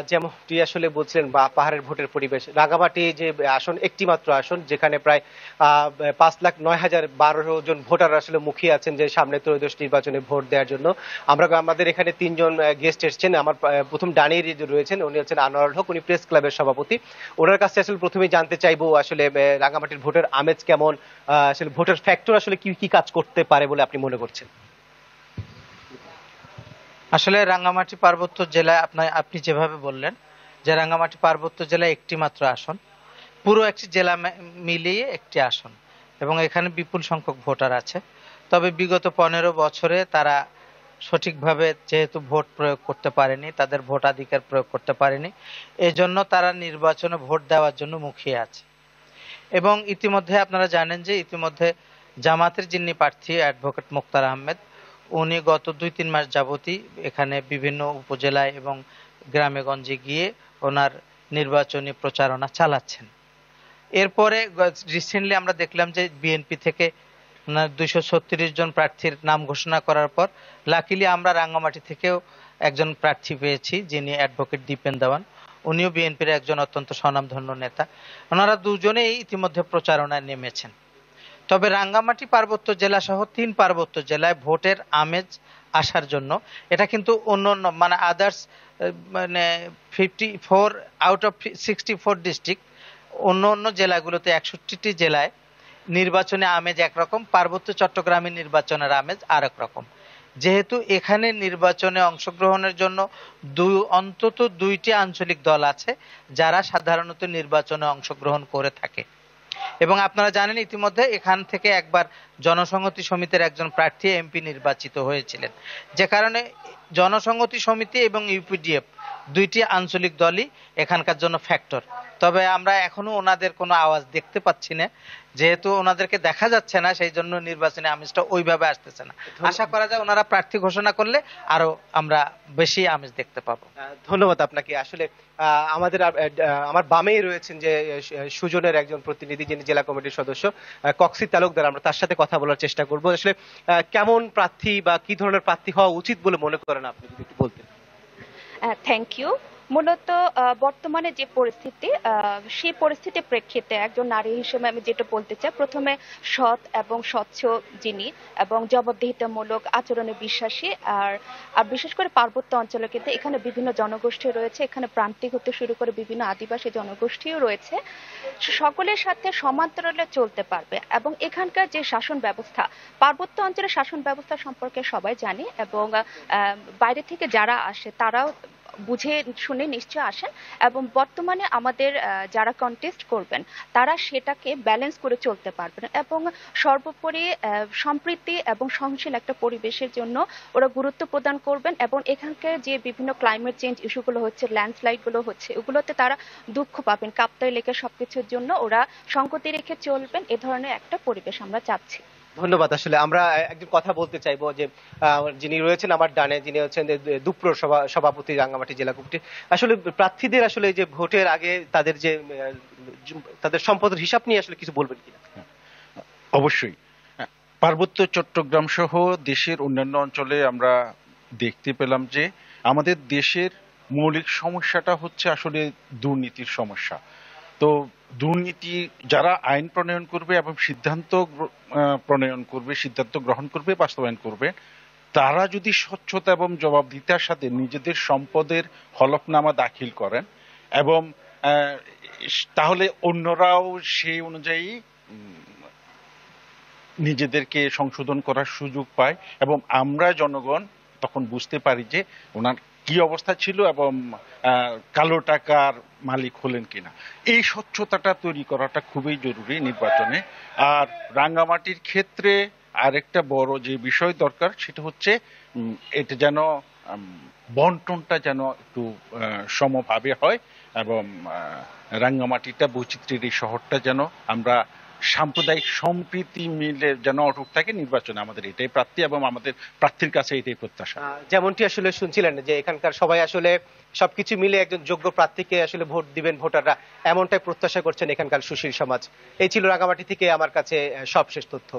যেমনটি আসলে বলছিলেন বা পাহাড়ের ভোটের পরিবেশ, রাঙামাটি যে আসন একটি মাত্র আসন যেখানে প্রায় 5,09,012 জন ভোটার আসলে মুখিয়ে আছেন যে সামনে ত্রয়োদশ নির্বাচনে ভোট দেওয়ার জন্য। আমাদের এখানে তিনজন গেস্ট এসেছেন। আমার প্রথম ডানেই যে রয়েছেন উনি হচ্ছেন আনোয়ারুল হক, উনি প্রেস ক্লাবের সভাপতি। ওনার কাছে আসলে প্রথমেই জানতে চাইবো আসলে রাঙামাটির ভোটের আমেজ কেমন, আসলে ভোটের ফ্যাক্টর আসলে কি কি কাজ করতে পারে বলে আপনি মনে করছেন? আসলে রাঙ্গামাটি পার্বত্য জেলায় আপনি যেভাবে বললেন যে রাঙ্গামাটি পার্বত্য জেলায় একটি মাত্র আসন, পুরো একটি জেলা মিলিয়ে একটি আসন, এবং এখানে বিপুল সংখ্যক ভোটার আছে। তবে বিগত 15 বছরে তারা সঠিকভাবে যেহেতু ভোট প্রয়োগ করতে পারেনি, তাদের ভোটাধিকার প্রয়োগ করতে পারেনি, এজন্য তারা নির্বাচনে ভোট দেওয়ার জন্য মুখিয়ে আছে। এবং ইতিমধ্যে আপনারা জানেন যে ইতিমধ্যে জামাতের যিনি প্রার্থী অ্যাডভোকেট মোক্তার আহমেদ, উনি গত 2-3 মাস যাবতই এখানে বিভিন্ন উপজেলায় এবং গ্রামে গঞ্জে গিয়ে ওনার নির্বাচনী প্রচারণা চালাচ্ছেন। এরপরে রিসেন্টলি আমরা দেখলাম যে বিএনপি থেকে 236 জন প্রার্থীর নাম ঘোষণা করার পর লাকিলি আমরা রাঙ্গামাটি থেকেও একজন প্রার্থী পেয়েছি, যিনি অ্যাডভোকেট দীপেন দেওয়ান। উনিও বিএনপির একজন অত্যন্ত স্বনামধন্য নেতা। ওনারা দুজনেই ইতিমধ্যে প্রচারণায় নেমেছেন। তবে রাঙ্গামাটি পার্বত্য জেলা সহ 3 পার্বত্য জেলায় ভোটের আমেজ আসার জন্য এটা কিন্তু অন্য মানে আদার্স মানে 54 আউট অফ 64 ডিস্ট্রিক্ট, অন্য অন্য জেলাগুলোতে 61টি জেলায় নির্বাচনে আমেজ একরকম, পার্বত্য চট্টগ্রামের নির্বাচনের আমেজ আর এক রকম। যেহেতু এখানে নির্বাচনে অংশগ্রহণের জন্য অন্তত 2টি আঞ্চলিক দল আছে যারা সাধারণত নির্বাচনে অংশগ্রহণ করে থাকে। এবং আপনারা জানেন ইতিমধ্যে এখান থেকে একবার জনসংহতি সমিতির একজন প্রার্থী এমপি নির্বাচিত হয়েছিলেন, যে কারণে জনসংহতি সমিতি এবং ইউপিডিএফ 2টি আঞ্চলিক দলই এখানকার জন্য ফ্যাক্টর। তবে আমরা এখনো ওনাদের কোনো আওয়াজ দেখতে পাচ্ছি না, যেহেতু ওনাদেরকে দেখা যাচ্ছে না, সেই জন্য নির্বাচনী আমেজটা ওইভাবে আসতেছে না। আশা করা যায় ওনারা প্রার্থী ঘোষণা করলে আরো আমরা বেশি আমেজ দেখতে পাবো। ধন্যবাদ আপনাকে। আসলে আমার বামেই রয়েছেন যে সুজনের একজন প্রতিনিধি, যিনি জেলা কমিটির সদস্য কক্সি তালুকদার। আমরা তার সাথে কথা বলার চেষ্টা করব। আসলে কেমন প্রার্থী বা কি ধরনের প্রার্থী হওয়া উচিত বলে মনে করেন আপনি, যদি একটু বলতেন। Thank you. মূলত বর্তমানে যে পরিস্থিতি, সেই পরিস্থিতির প্রেক্ষিতে একজন নারী হিসেবে আমি যেটা বলতে চাই, প্রথমে সৎ এবং স্বচ্ছ যিনি এবং জবাবদিহিতামূলক আচরণে বিশ্বাসী, আর আর বিশেষ করে পার্বত্য অঞ্চলে কিন্তু এখানে বিভিন্ন জনগোষ্ঠী রয়েছে, এখানে প্রান্তিক হতে শুরু করে বিভিন্ন আদিবাসী জনগোষ্ঠীও রয়েছে, সকলের সাথে সমান্তরালে চলতে পারবে। এবং এখানকার যে শাসন ব্যবস্থা, পার্বত্য অঞ্চলের শাসন ব্যবস্থা সম্পর্কে সবাই জানে, এবং বাইরে থেকে যারা আসে তারাও বুঝে শুনে নিশ্চয় আসেন। এবং বর্তমানে আমাদের যারা কন্টেস্ট করবেন তারা সেটাকে ব্যালেন্স করে চলতে পারবেন, এবং সর্বোপরি সম্প্রীতি এবং সহনশীল একটা পরিবেশের জন্য ওরা গুরুত্ব প্রদান করবেন। এবং এখানকার যে বিভিন্ন ক্লাইমেট চেঞ্জ ইস্যুগুলো হচ্ছে, ল্যান্ডস্লাইড গুলো হচ্ছে, ওগুলোতে তারা দুঃখ পাবেন, কাপ্তাই লেকে সবকিছুর জন্য ওরা সংগতি রেখে চলবেন। এ ধরনের একটা পরিবেশ আমরা চাচ্ছি। ধন্যবাদ। আসলে আমরা একজন কথা বলতে চাইবো যে যিনি রয়েছেন আমার ডানে, যিনি হচ্ছেন দুপ্রর সভাপতি রাঙ্গামাটি জেলা কমিটি। আসলে প্রার্থীদের আসলে যে ভোটের আগে তাদের যে তাদের সম্পদের হিসাব নিয়ে আসলে কিছু বলবেন কিনা? অবশ্যই। পার্বত্য চট্টগ্রাম সহ দেশের অন্যান্য অঞ্চলে আমরা দেখতে পেলাম যে আমাদের দেশের মৌলিক সমস্যাটা হচ্ছে আসলে দুর্নীতির সমস্যা। তো দুর্নীতি যারা আইন প্রণয়ন করবে এবং সিদ্ধান্ত প্রণয়ন করবে, সিদ্ধান্ত গ্রহণ করবে, বাস্তবায়ন করবে, তারা যদি স্বচ্ছতা এবং জবাবদিহিতার সাথে নিজেদের সম্পদের হলফনামা দাখিল করেন এবং তাহলে অন্যরাও সেই অনুযায়ী নিজেদেরকে সংশোধন করার সুযোগ পায় এবং আমরা জনগণ তখন বুঝতে পারি যে ওনার কি অবস্থা ছিল এবং কালো টাকার মালিক হলেন কিনা। এই স্বচ্ছতাটা তৈরি করাটা খুবই জরুরি নির্বাচনে। আর রাঙ্গামাটির ক্ষেত্রে আরেকটা বড় যে বিষয় দরকার সেটা হচ্ছে এটা যেন বন্টনটা যেন একটু সমভাবে হয় এবং রাঙ্গামাটিটা বৈচিত্র্যের এই শহরটা যেন আমরা সাম্প্রদায়িক সম্প্রীতি মিলে যেন অটুট থাকে নির্বাচনে। আমাদের এটাই প্রার্থী এবং আমাদের প্রার্থীর কাছে এটাই প্রত্যাশা। যেমনটি আসলে শুনছিলেন যে এখানকার সবাই আসলে সবকিছু মিলে একজন যোগ্য প্রার্থীকে আসলে ভোট দিবেন ভোটাররা, এমনটাই প্রত্যাশা করছেন এখানকার সুশীল সমাজ। এই ছিল রাঙ্গামাটি থেকে আমার কাছে সবশেষ তথ্য।